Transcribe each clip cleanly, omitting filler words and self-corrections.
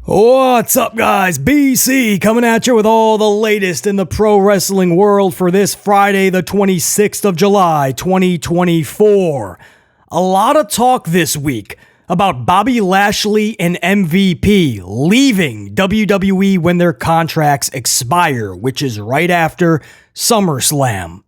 What's up, guys? BC coming at you with all the latest in the pro wrestling world for this Friday, the 26th of July, 2024. A lot of talk this week about Bobby Lashley and MVP leaving WWE when their contracts expire, which is right after SummerSlam.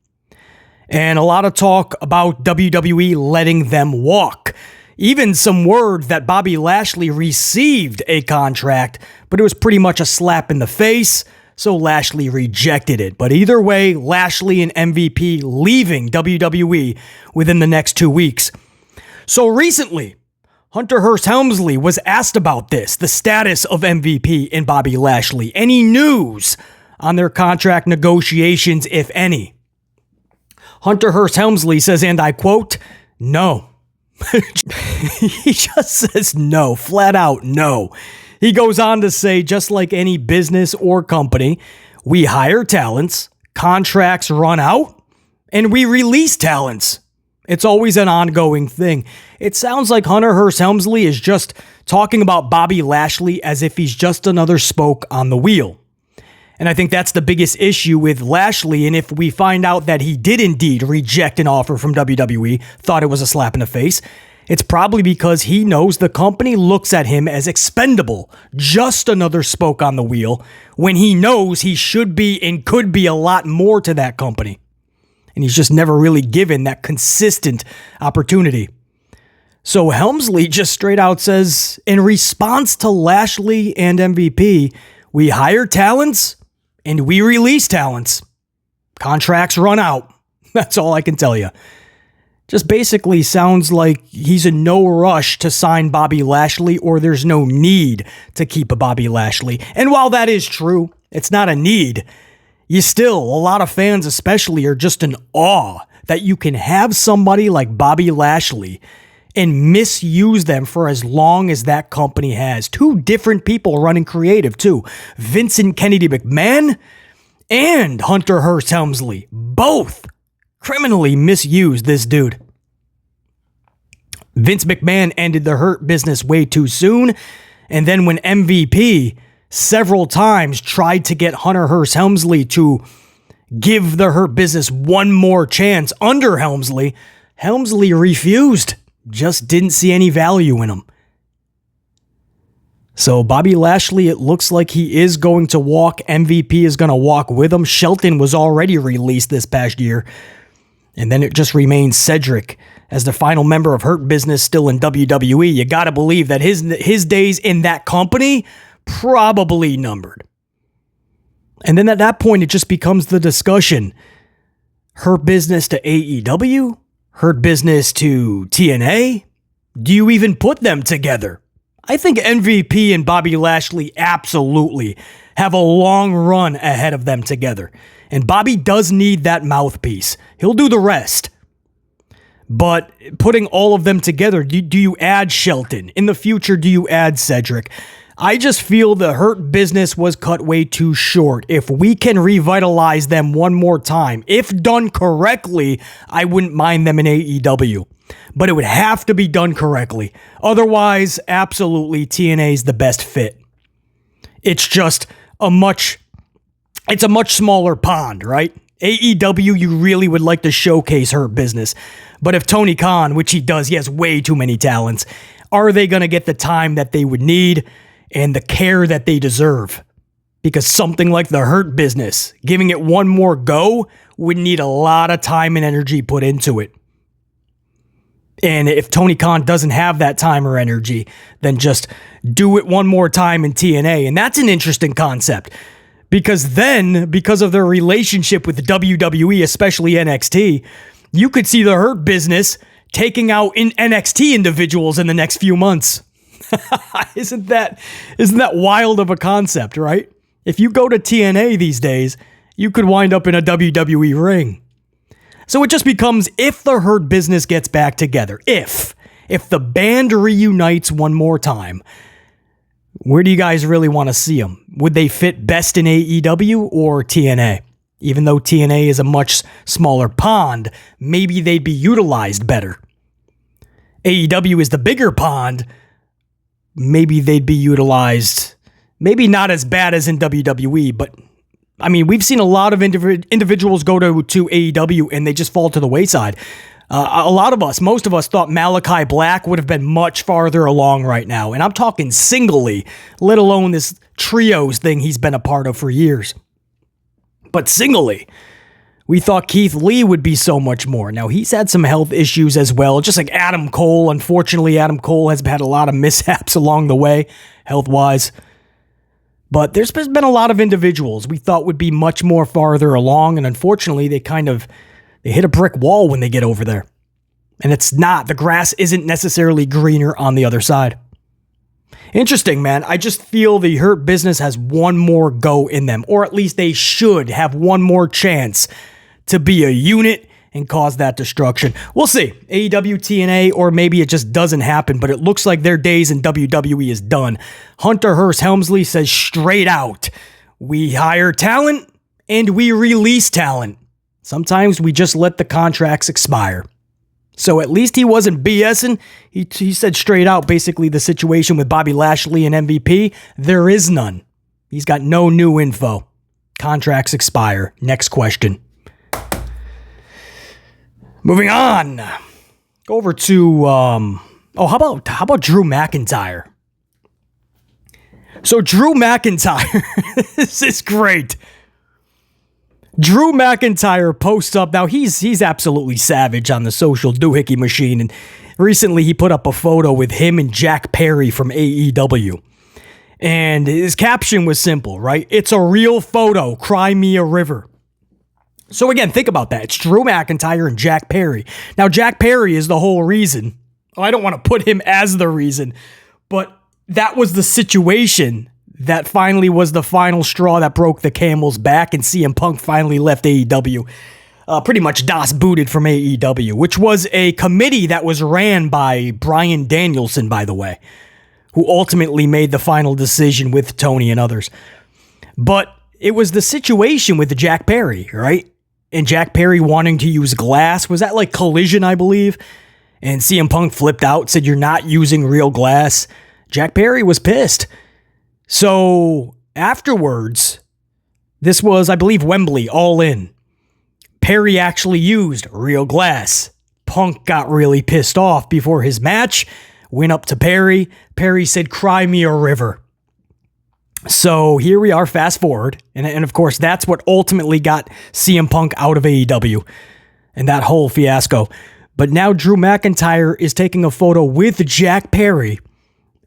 And a lot of talk about WWE letting them walk. Even some word that Bobby Lashley received a contract, but it was pretty much a slap in the face, so Lashley rejected it. But either way, Lashley and MVP leaving WWE within the next 2 weeks. So recently, Hearst Helmsley was asked about this, the status of MVP and Bobby Lashley. Any news on their contract negotiations, if any? Hearst Helmsley says, and I quote, "No." He just says no, flat out no. He goes on to say, just like any business or company, we hire talents, contracts run out, and we release talents. It's always an ongoing thing. It sounds like Hearst Helmsley is just talking about Bobby Lashley as if he's just another spoke on the wheel. And I think that's the biggest issue with Lashley. And if we find out that he did indeed reject an offer from WWE, thought it was a slap in the face, it's probably because he knows the company looks at him as expendable, just another spoke on the wheel, when he knows he should be and could be a lot more to that company. And he's just never really given that consistent opportunity. So Helmsley just straight out says, in response to Lashley and MVP, we hire talents, and we release talents. Contracts run out. That's all I can tell you. Just basically sounds like he's in no rush to sign Bobby Lashley, or there's no need to keep a Bobby Lashley. And while that is true, it's not a need. A lot of fans especially are just in awe that you can have somebody like Bobby Lashley and misuse them for as long as that company has. Two different people running creative, too. Vincent Kennedy McMahon and Hearst Helmsley. Both criminally misused this dude. Vince McMahon ended the Hurt business way too soon. And then when MVP several times tried to get Hearst Helmsley to give the Hurt business one more chance under Helmsley, Helmsley refused. Just didn't see any value in him. So Bobby Lashley, it looks like he is going to walk. MVP is going to walk with him. Shelton was already released this past year. And then it just remains Cedric as the final member of Hurt Business still in WWE. You got to believe that his days in that company probably numbered. And then at that point, it just becomes the discussion. Hurt Business to AEW? Hurt Business to TNA? Do you even put them together? I think MVP and Bobby Lashley absolutely have a long run ahead of them together. And Bobby does need that mouthpiece. He'll do the rest. But putting all of them together, do you add Shelton? In the future, do you add Cedric? I just feel the Hurt Business was cut way too short. If we can revitalize them one more time, if done correctly, I wouldn't mind them in AEW. But it would have to be done correctly. Otherwise, absolutely, TNA is the best fit. It's just a much smaller pond, right? AEW, you really would like to showcase Hurt Business. But if Tony Khan, which he does, he has way too many talents, are they going to get the time that they would need and the care that they deserve? Because something like the Hurt Business, giving it one more go, would need a lot of time and energy put into it. And if Tony Khan doesn't have that time or energy, then just do it one more time in TNA. And that's an interesting concept. Because then, because of their relationship with the WWE, especially NXT, you could see the Hurt Business taking out NXT individuals in the next few months. Isn't that wild of a concept, right? If you go to TNA these days, you could wind up in a WWE ring. So it just becomes, if the Hurt Business gets back together, if the band reunites one more time, where do you guys really want to see them? Would they fit best in AEW or TNA? Even though TNA is a much smaller pond, maybe they'd be utilized better. AEW is the bigger pond, maybe they'd be utilized Maybe not as bad as in WWE, but I mean, we've seen a lot of individuals go to AEW and they just fall to the wayside. A lot of us, most of us thought Malachi Black would have been much farther along right now. And I'm talking singly, let alone this trios thing he's been a part of for years. But singly, we thought Keith Lee would be so much more. Now, he's had some health issues as well, just like Adam Cole. Unfortunately, Adam Cole has had a lot of mishaps along the way, health-wise. But there's been a lot of individuals we thought would be much more farther along, and unfortunately, they hit a brick wall when they get over there. And it's not. The grass isn't necessarily greener on the other side. Interesting, man. I just feel the Hurt Business has one more go in them, or at least they should have one more chance to be a unit and cause that destruction. We'll see. AEW, TNA, or maybe it just doesn't happen, but it looks like their days in WWE is done. Hunter Hearst Helmsley says straight out, we hire talent and we release talent. Sometimes we just let the contracts expire. So at least he wasn't BSing. He said straight out, basically, the situation with Bobby Lashley and MVP, there is none. He's got no new info. Contracts expire. Next question. Moving on. Go over to, how about Drew McIntyre? So Drew McIntyre, this is great. Drew McIntyre posts up. Now, he's absolutely savage on the social doohickey machine. And recently, he put up a photo with him and Jack Perry from AEW. And his caption was simple, right? It's a real photo. Cry me a river. So again, think about that. It's Drew McIntyre and Jack Perry. Now, Jack Perry is the whole reason. I don't want to put him as the reason, but that was the situation that finally was the final straw that broke the camel's back, and CM Punk finally left AEW. Pretty much DOS booted from AEW, which was a committee that was ran by Bryan Danielson, by the way, who ultimately made the final decision with Tony and others. But it was the situation with Jack Perry, right? And Jack Perry wanting to use glass. Was that like Collision, I believe? And CM Punk flipped out, said, you're not using real glass. Jack Perry was pissed. So afterwards, this was, I believe, Wembley, All In. Perry actually used real glass. Punk got really pissed off before his match, went up to Perry. Perry said, cry me a river. So here we are, fast forward. And of course, that's what ultimately got CM Punk out of AEW and that whole fiasco. But now Drew McIntyre is taking a photo with Jack Perry.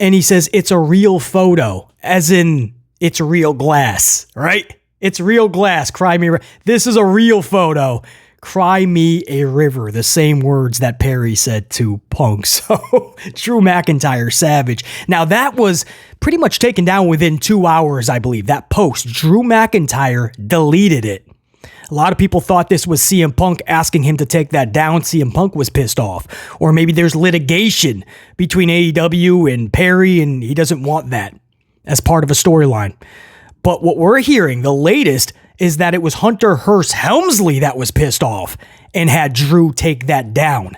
And he says, it's a real photo, as in it's real glass, right? It's real glass. Cry me. This is a real photo. Cry me a river. The same words that Perry said to Punk. So Drew McIntyre, savage. Now that was pretty much taken down within 2 hours, I believe. That post, Drew McIntyre deleted it. A lot of people thought this was CM Punk asking him to take that down. CM Punk was pissed off. Or maybe there's litigation between AEW and Perry, and he doesn't want that as part of a storyline. But what we're hearing, the latest, is that it was Hunter Hearst Helmsley that was pissed off and had Drew take that down.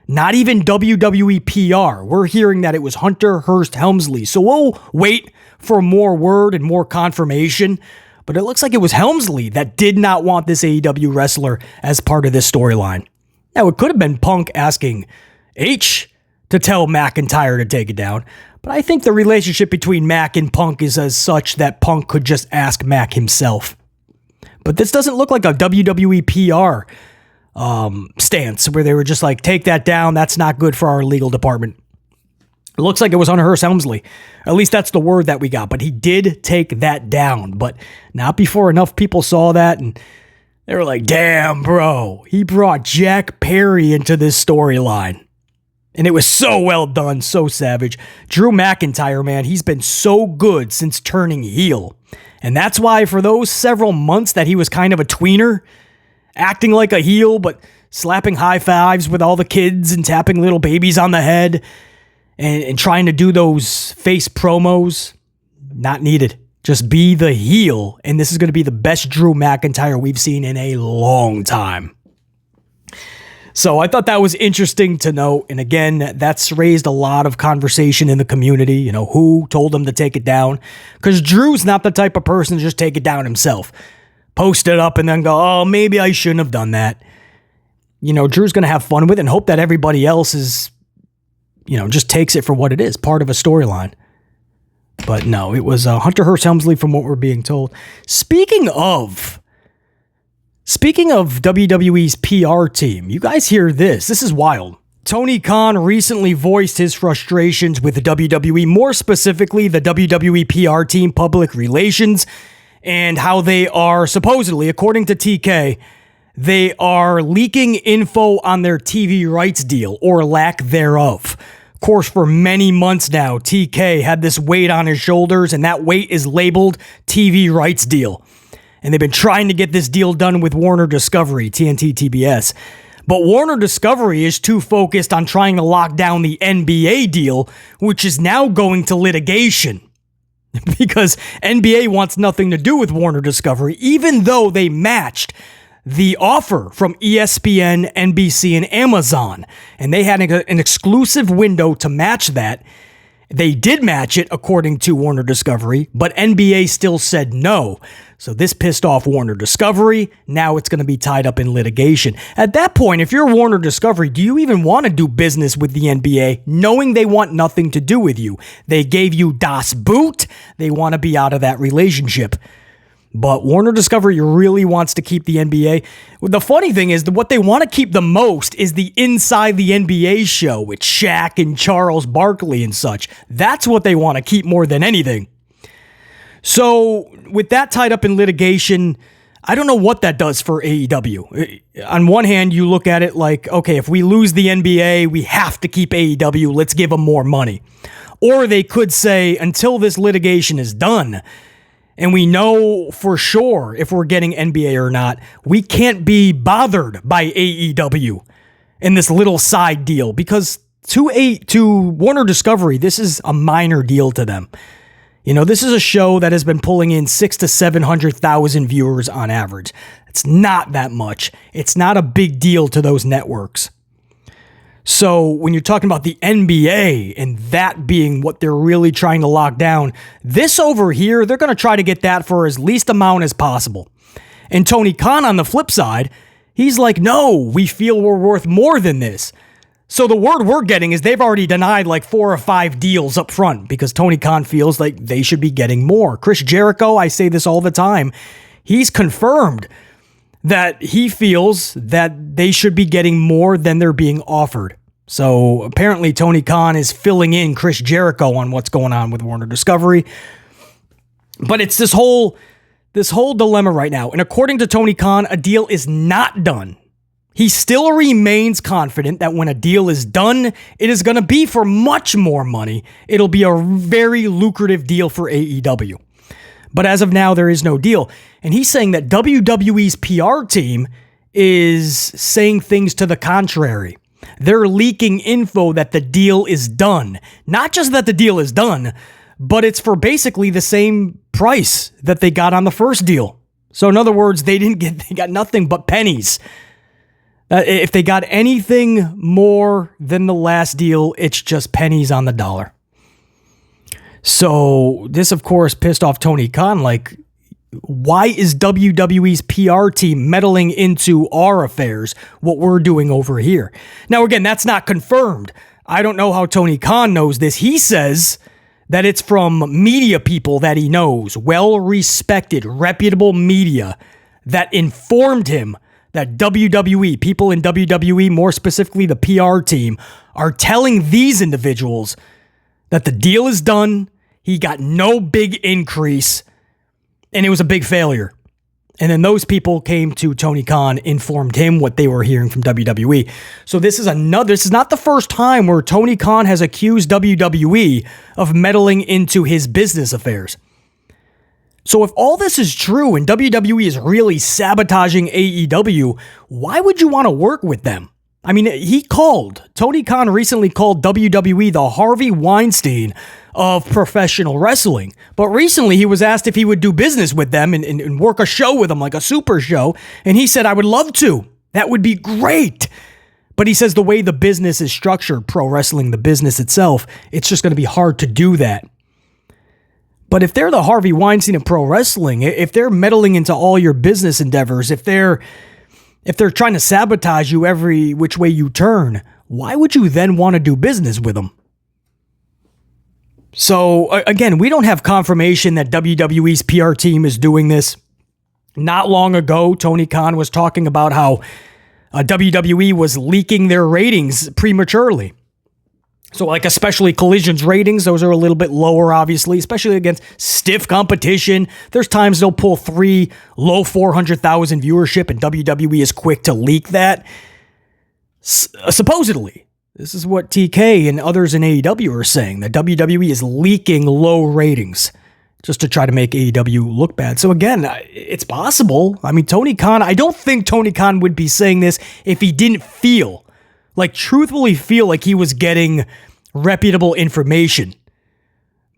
Not even WWE PR. We're hearing that it was Hunter Hearst Helmsley. So we'll wait for more word and more confirmation. But it looks like it was Helmsley that did not want this AEW wrestler as part of this storyline. Now, it could have been Punk asking H to tell McIntyre to take it down. But I think the relationship between Mac and Punk is as such that Punk could just ask Mac himself. But this doesn't look like a WWE PR stance where they were just like, take that down. That's not good for our legal department. It looks like it was Hunter Hearst Helmsley. At least that's the word that we got. But he did take that down. But not before enough people saw that. And they were like, damn, bro. He brought Jack Perry into this storyline. And it was so well done. So savage. Drew McIntyre, man, he's been so good since turning heel. And that's why for those several months that he was kind of a tweener, acting like a heel, but slapping high fives with all the kids and tapping little babies on the head and trying to do those face promos, not needed. Just be the heel, and this is going to be the best Drew McIntyre we've seen in a long time. So I thought that was interesting to note. And again, that's raised a lot of conversation in the community. You know, who told him to take it down? Because Drew's not the type of person to just take it down himself. Post it up and then go, oh, maybe I shouldn't have done that. You know, Drew's going to have fun with it and hope that everybody else is, you know, just takes it for what it is, part of a storyline. But no, it was Hunter Hearst Helmsley from what we're being told. Speaking of WWE's PR team, you guys hear this. This is wild. Tony Khan recently voiced his frustrations with the WWE, more specifically the WWE PR team, public relations, and how they are supposedly, according to TK, they are leaking info on their TV rights deal or lack thereof. Of course, for many months now, TK had this weight on his shoulders, and that weight is labeled TV rights deal. And they've been trying to get this deal done with Warner Discovery, TNT TBS. But Warner Discovery is too focused on trying to lock down the NBA deal, which is now going to litigation. Because NBA wants nothing to do with Warner Discovery, even though they matched the offer from ESPN, NBC, and Amazon. And they had an exclusive window to match that. They did match it, according to Warner Discovery, but NBA still said no. So this pissed off Warner Discovery. Now it's going to be tied up in litigation. At that point, if you're Warner Discovery, do you even want to do business with the NBA, knowing they want nothing to do with you? They gave you Das Boot. They want to be out of that relationship. But Warner Discovery really wants to keep the NBA. The funny thing is that what they want to keep the most is the Inside the NBA show with Shaq and Charles Barkley and such. That's what they want to keep more than anything. So with that tied up in litigation, I don't know what that does for AEW. On one hand, you look at it like, okay, if we lose the NBA, we have to keep AEW. Let's give them more money. Or they could say, until this litigation is done, and we know for sure if we're getting NBA or not, we can't be bothered by AEW in this little side deal, because to Warner Discovery, this is a minor deal to them. You know, this is a show that has been pulling in 600,000 to 700,000 viewers on average. It's not that much. It's not a big deal to those networks. So when you're talking about the NBA and that being what they're really trying to lock down, this over here, they're going to try to get that for as least amount as possible. And Tony Khan on the flip side, he's like, no, we feel we're worth more than this. So the word we're getting is they've already denied like 4 or 5 deals up front because Tony Khan feels like they should be getting more. Chris Jericho, I say this all the time, he's confirmed that he feels that they should be getting more than they're being offered. So apparently Tony Khan is filling in Chris Jericho on what's going on with Warner Discovery. But it's this whole dilemma right now. And according to Tony Khan, a deal is not done. He still remains confident that when a deal is done, it is going to be for much more money. It'll be a very lucrative deal for AEW. But as of now, there is no deal. And he's saying that WWE's PR team is saying things to the contrary. They're leaking info that the deal is done. Not just that the deal is done, but it's for basically the same price that they got on the first deal. So in other words, they got nothing but pennies. If they got anything more than the last deal, it's just pennies on the dollar. So this, of course, pissed off Tony Khan. Like, why is WWE's PR team meddling into our affairs, what we're doing over here? Now, again, that's not confirmed. I don't know how Tony Khan knows this. He says that it's from media people that he knows, well-respected, reputable media that informed him that WWE, people in WWE, more specifically the PR team, are telling these individuals that the deal is done, he got no big increase, and it was a big failure. And then those people came to Tony Khan, informed him what they were hearing from WWE. So this is not the first time where Tony Khan has accused WWE of meddling into his business affairs. So if all this is true and WWE is really sabotaging AEW, why would you want to work with them? I mean, Tony Khan recently called WWE the Harvey Weinstein of professional wrestling. But recently he was asked if he would do business with them and work a show with them, like a super show. And he said, I would love to. That would be great. But he says the way the business is structured, pro wrestling, the business itself, it's just going to be hard to do that. But if they're the Harvey Weinstein of pro wrestling, if they're meddling into all your business endeavors, if they're trying to sabotage you every which way you turn, why would you then want to do business with them? So again, we don't have confirmation that WWE's PR team is doing this. Not long ago, Tony Khan was talking about how WWE was leaking their ratings prematurely. So like especially Collision's ratings, those are a little bit lower, obviously, especially against stiff competition. There's times they'll pull 3 low 400,000 viewership and WWE is quick to leak that. Supposedly, this is what TK and others in AEW are saying, that WWE is leaking low ratings just to try to make AEW look bad. So again, it's possible. I mean, Tony Khan, I don't think Tony Khan would be saying this if he didn't truthfully feel like he was getting reputable information.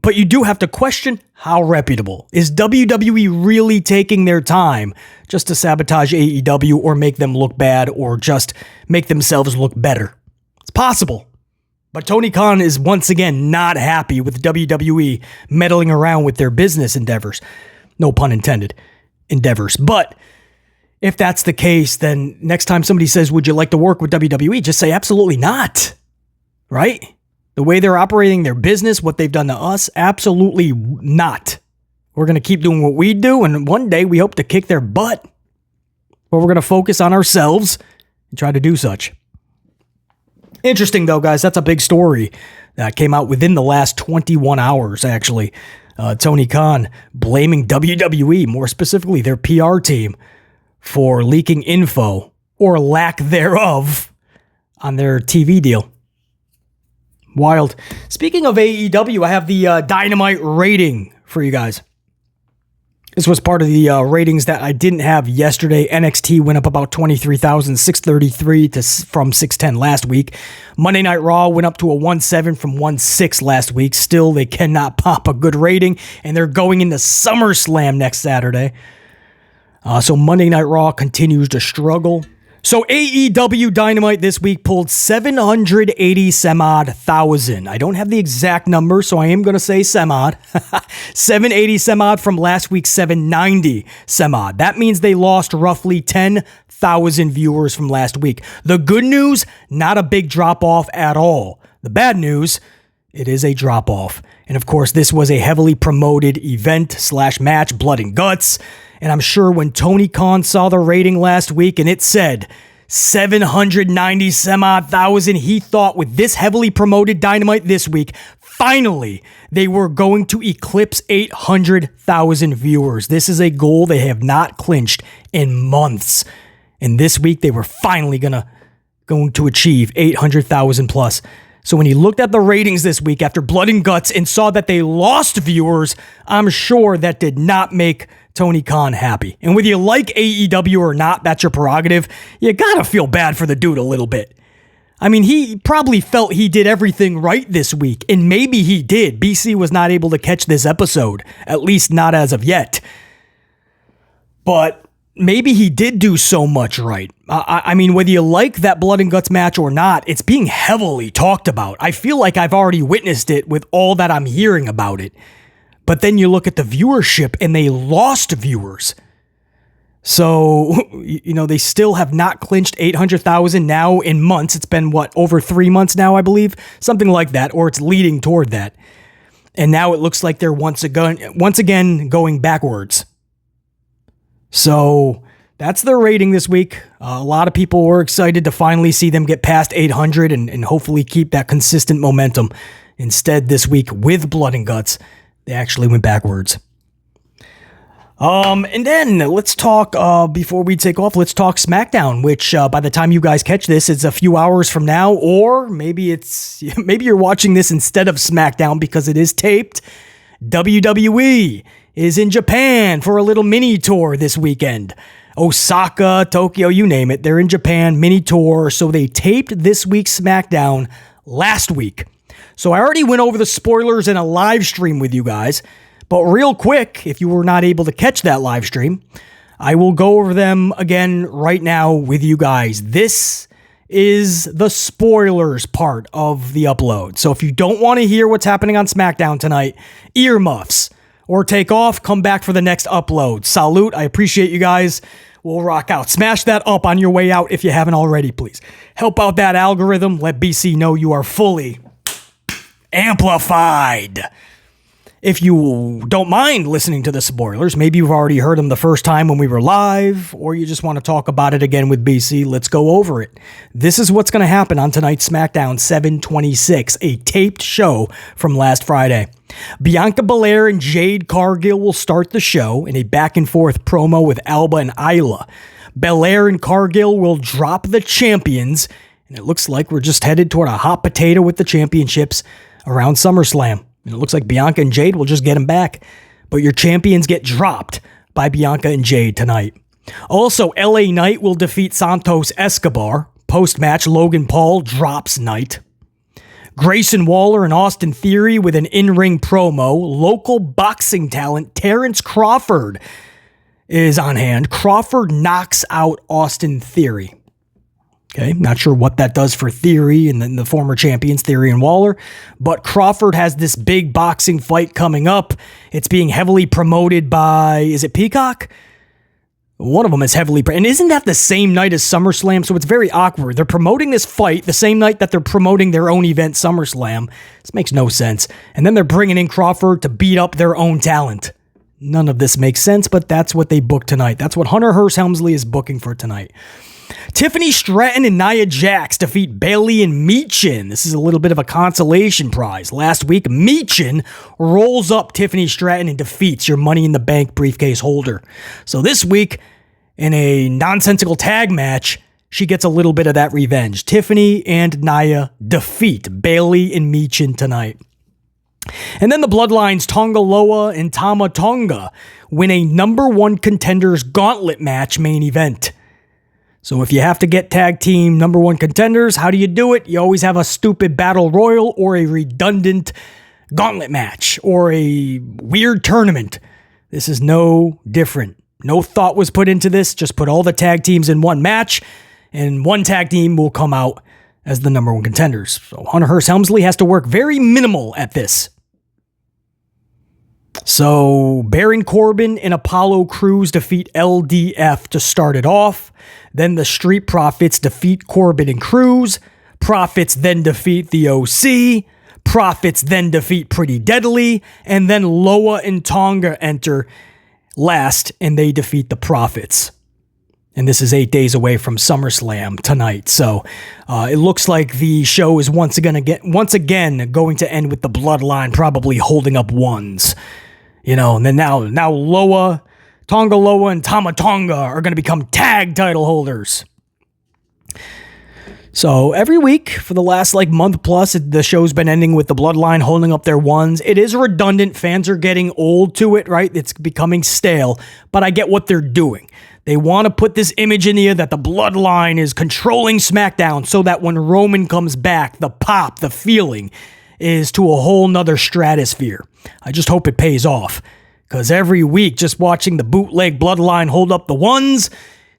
But you do have to question how reputable. Is WWE really taking their time just to sabotage AEW or make them look bad or just make themselves look better? It's possible. But Tony Khan is once again not happy with WWE meddling around with their business endeavors. No pun intended, endeavors. But if that's the case, then next time somebody says, would you like to work with WWE? Just say absolutely not, right? The way they're operating their business, what they've done to us, absolutely not. We're going to keep doing what we do, and one day we hope to kick their butt. But we're going to focus on ourselves and try to do such. Interesting, though, guys. That's a big story that came out within the last 21 hours, actually. Tony Khan blaming WWE, more specifically their PR team, for leaking info or lack thereof on their TV deal. Wild. Speaking of AEW, I have the Dynamite rating for you guys. This was part of the ratings that I didn't have yesterday. NXT went up about 23,633 from 610 last week. Monday Night Raw went up to a 1.7 from 1.6 last week. Still, they cannot pop a good rating, and they're going into SummerSlam next Saturday. So Monday Night Raw continues to struggle. So AEW Dynamite this week pulled 780 some odd thousand. I don't have the exact number, so I am going to say some odd. 780 some odd from last week's 790 some odd. That means they lost roughly 10,000 viewers from last week. The good news, not a big drop off at all. The bad news, it is a drop off. And of course, this was a heavily promoted event/match, blood and guts. And I'm sure when Tony Khan saw the rating last week and it said 790 some odd thousand, he thought with this heavily promoted Dynamite this week, finally, they were going to eclipse 800,000 viewers. This is a goal they have not clinched in months. And this week, they were finally going to achieve 800,000 plus. So when he looked at the ratings this week after Blood and Guts and saw that they lost viewers, I'm sure that did not make Tony Khan happy. And whether you like AEW or not, that's your prerogative. You gotta feel bad for the dude a little bit. I mean, he probably felt he did everything right this week, and maybe he did. BC was not able to catch this episode, at least not as of yet. But maybe he did do so much right. I mean, whether you like that Blood and Guts match or not, it's being heavily talked about. I feel like I've already witnessed it with all that I'm hearing about it. But then you look at the viewership and they lost viewers. So, they still have not clinched 800,000 now in months. It's been, over 3 months now, I believe? Something like that, or it's leading toward that. And now it looks like they're once again going backwards. So, that's their rating this week. A lot of people were excited to finally see them get past 800 and hopefully keep that consistent momentum. Instead, this week with Blood and Guts, they actually went backwards. And then let's talk, before we take off, let's talk SmackDown, which by the time you guys catch this, it's a few hours from now, or maybe you're watching this instead of SmackDown because it is taped. WWE is in Japan for a little mini tour this weekend. Osaka, Tokyo, you name it. They're in Japan, mini tour. So they taped this week's SmackDown last week. So I already went over the spoilers in a live stream with you guys, but real quick, if you were not able to catch that live stream, I will go over them again right now with you guys. This is the spoilers part of the upload. So if you don't want to hear what's happening on SmackDown tonight, earmuffs or take off, come back for the next upload. Salute. I appreciate you guys. We'll rock out. Smash that up on your way out if you haven't already, please. Help out that algorithm. Let BC know you are fully amplified. If you don't mind listening to the spoilers, maybe you've already heard them the first time when we were live, or you just want to talk about it again with BC, let's go over it. This is what's going to happen on tonight's SmackDown 726, a taped show from last Friday. Bianca Belair and Jade Cargill will start the show in a back-and-forth promo with Alba and Isla. Belair and Cargill will drop the champions, and it looks like we're just headed toward a hot potato with the championships around SummerSlam. And it looks like Bianca and Jade will just get them back. But your champions get dropped by Bianca and Jade tonight. Also, LA Knight will defeat Santos Escobar. Post-match, Logan Paul drops Knight. Grayson Waller and Austin Theory with an in-ring promo. Local boxing talent Terrence Crawford is on hand. Crawford knocks out Austin Theory. Okay, not sure what that does for Theory and then the former champions, Theory and Waller, but Crawford has this big boxing fight coming up. It's being heavily promoted by, is it Peacock? One of them is heavily, and isn't that the same night as SummerSlam? So it's very awkward. They're promoting this fight the same night that they're promoting their own event, SummerSlam. This makes no sense. And then they're bringing in Crawford to beat up their own talent. None of this makes sense, but that's what they booked tonight. That's what Hunter Hearst Helmsley is booking for tonight. Tiffany Stratton and Nia Jax defeat Bayley and Michin. This is a little bit of a consolation prize. Last week, Michin rolls up Tiffany Stratton and defeats your Money in the Bank briefcase holder. So this week, in a nonsensical tag match, she gets a little bit of that revenge. Tiffany and Nia defeat Bayley and Michin tonight. And then the Bloodlines Tonga Loa and Tama Tonga win a number one contenders gauntlet match main event. So if you have to get tag team number one contenders, how do you do it? You always have a stupid battle royal or a redundant gauntlet match or a weird tournament. This is no different. No thought was put into this. Just put all the tag teams in one match and one tag team will come out as the number one contenders. So Hunter Hearst Helmsley has to work very minimal at this. So Baron Corbin and Apollo Crews defeat LDF to start it off. Then the Street Profits defeat Corbin and Crews. Profits then defeat the OC. Profits then defeat Pretty Deadly. And then Loa and Tonga enter last and they defeat the Profits. And this is 8 days away from SummerSlam tonight. So it looks like the show is once again going to end with the Bloodline probably holding up ones. You know, and then now Loa, Tonga Loa, and Tama Tonga are going to become tag title holders. So every week for the last month plus, the show's been ending with the Bloodline holding up their ones. It is redundant. Fans are getting old to it, right? It's becoming stale, but I get what they're doing. They want to put this image in the air that the Bloodline is controlling SmackDown so that when Roman comes back, the pop, the feeling is to a whole nother stratosphere. I just hope it pays off, because every week just watching the bootleg Bloodline hold up the ones,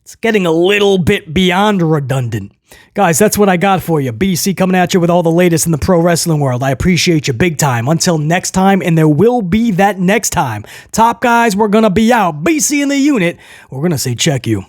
it's getting a little bit beyond redundant. Guys, that's what I got for you. BC coming at you with all the latest in the pro wrestling world. I appreciate you big time. Until next time, and there will be that next time. Top guys, we're going to be out. BC in the unit, we're going to say check you.